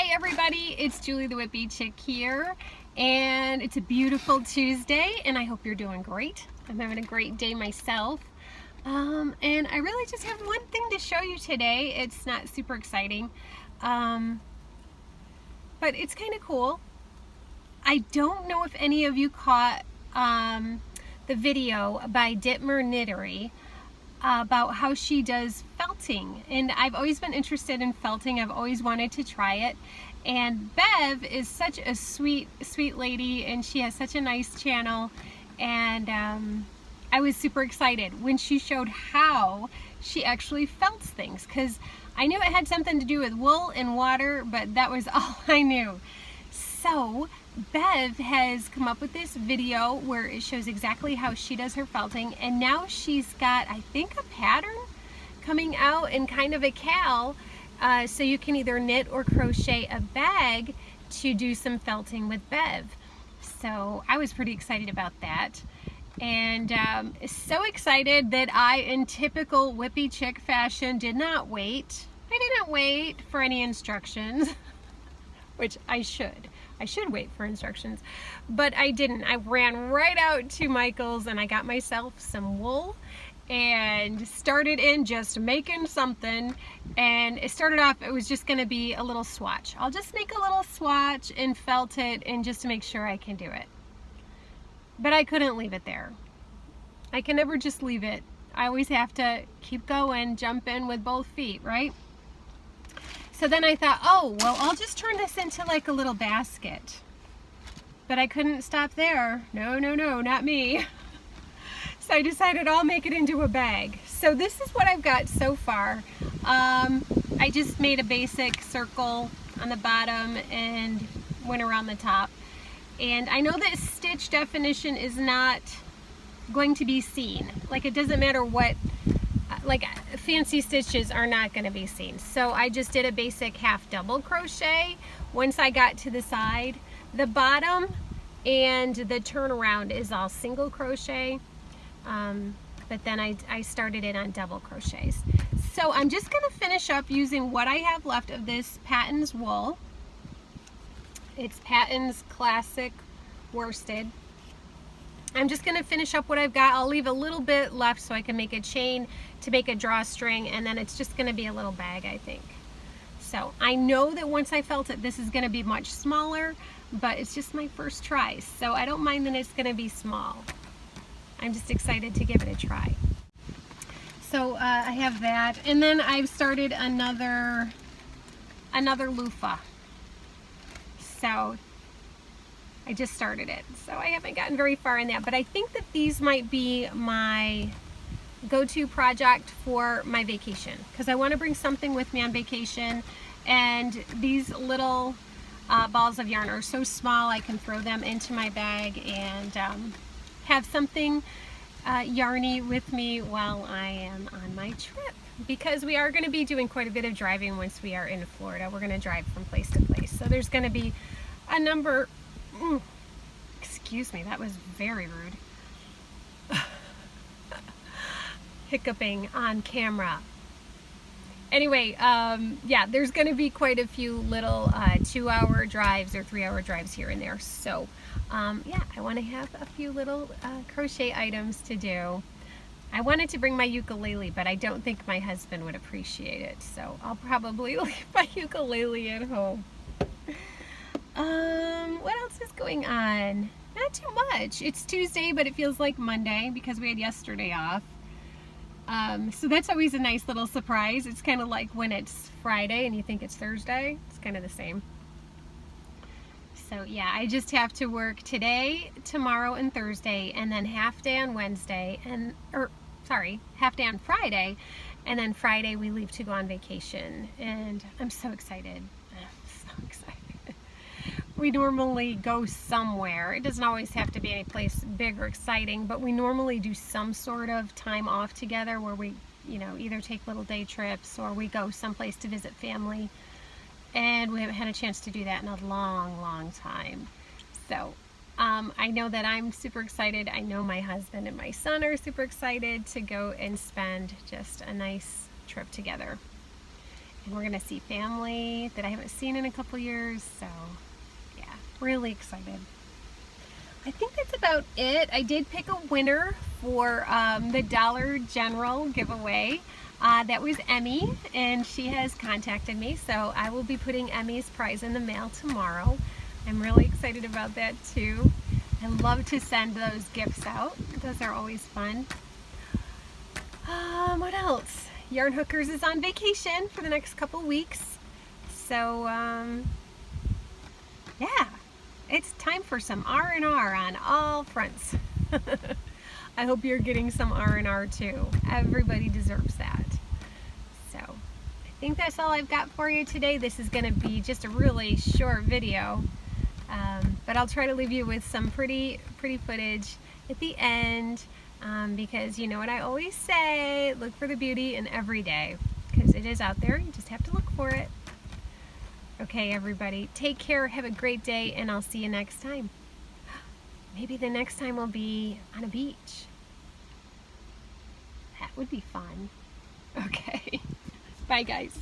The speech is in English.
Hi everybody, it's Julie the Whippy Chick here, and it's a beautiful Tuesday, and I hope you're doing great. I'm having a great day myself, and I really just have one thing to show you today. It's not super exciting, but it's kind of cool. I don't know if any of you caught the video by Dittmer Knittery about how she does felting, and I've always been interested in felting. I've always wanted to try it, and Bev is such a sweet lady, and she has such a nice channel, and I was super excited when she showed how she actually felts things, because I knew it had something to do with wool and water, but that was all I knew. So Bev has come up with this video where it shows exactly how she does her felting, and now she's got, I think, a pattern coming out in kind of a cal, so you can either knit or crochet a bag to do some felting with Bev. So I was pretty excited about that, and so excited that I, in typical Whippy Chick fashion, did not wait. I didn't wait for any instructions, which I should. I should wait for instructions, but I didn't. I ran right out to Michael's and I got myself some wool and started in just making something. And it started off, it was just going to be a little swatch. I'll just make a little swatch and felt it, and just to make sure I can do it. But I couldn't leave it there. I can never just leave it. I always have to keep going, jump in with both feet, right? So then I thought, oh, well, I'll just turn this into like a little basket. But I couldn't stop there. No, not me. So I decided I'll make it into a bag. So this is what I've got so far. I just made a basic circle on the bottom and went around the top. And I know that stitch definition is not going to be seen. Like, it doesn't matter what, like, fancy stitches are not going to be seen. So I just did a basic half double crochet once I got to the side. The bottom and the turnaround is all single crochet, but then I started it on double crochets. So I'm just going to finish up using what I have left of this Patton's wool. It's Patton's Classic Worsted. I'm just going to finish up what I've got. I'll leave a little bit left so I can make a chain to make a drawstring, and then it's just going to be a little bag, I think. So I know that once I felt it, this is going to be much smaller, but it's just my first try, so I don't mind that it's going to be small. I'm just excited to give it a try. So I have that, and then I've started another loofah. So I just started it, so I haven't gotten very far in that, but I think that these might be my go-to project for my vacation, because I want to bring something with me on vacation, and these little balls of yarn are so small I can throw them into my bag and have something yarny with me while I am on my trip, because we are going to be doing quite a bit of driving once we are in Florida. We're going to drive from place to place, so there's going to be a number. Excuse me, that was very rude. Hiccuping on camera. Anyway, yeah, there's going to be quite a few little 2-hour drives or 3-hour drives here and there. So, yeah, I want to have a few little crochet items to do. I wanted to bring my ukulele, but I don't think my husband would appreciate it. So I'll probably leave my ukulele at home. What else is going on? Not too much. It's Tuesday, but it feels like Monday because we had yesterday off. So that's always a nice little surprise. It's kind of like when it's Friday and you think it's Thursday. It's kind of the same. So yeah, I just have to work today, tomorrow, and Thursday, and then half day on Wednesday, half day on Friday, and then Friday we leave to go on vacation. And I'm so excited. I'm so excited. We normally go somewhere. It doesn't always have to be any place big or exciting, but we normally do some sort of time off together where we, you know, either take little day trips or we go someplace to visit family. And we haven't had a chance to do that in a long time. So I know that I'm super excited. I know my husband and my son are super excited to go and spend just a nice trip together. And we're gonna see family that I haven't seen in a couple years, so yeah, really excited. I think that's about it. I did pick a winner for the Dollar General giveaway. That was Emmy, and she has contacted me, so I will be putting Emmy's prize in the mail tomorrow. I'm really excited about that too. I love to send those gifts out. Those are always fun. What else? Yarn Hookers is on vacation for the next couple weeks. So, yeah, it's time for some R&R on all fronts. I hope you're getting some R&R too. Everybody deserves that. So, I think that's all I've got for you today. This is going to be just a really short video. But I'll try to leave you with some pretty footage at the end, because you know what I always say, look for the beauty in every day, because it is out there. You just have to look for it. Okay, everybody, take care, have a great day, and I'll see you next time. Maybe the next time will be on a beach. That would be fun. Okay, bye guys.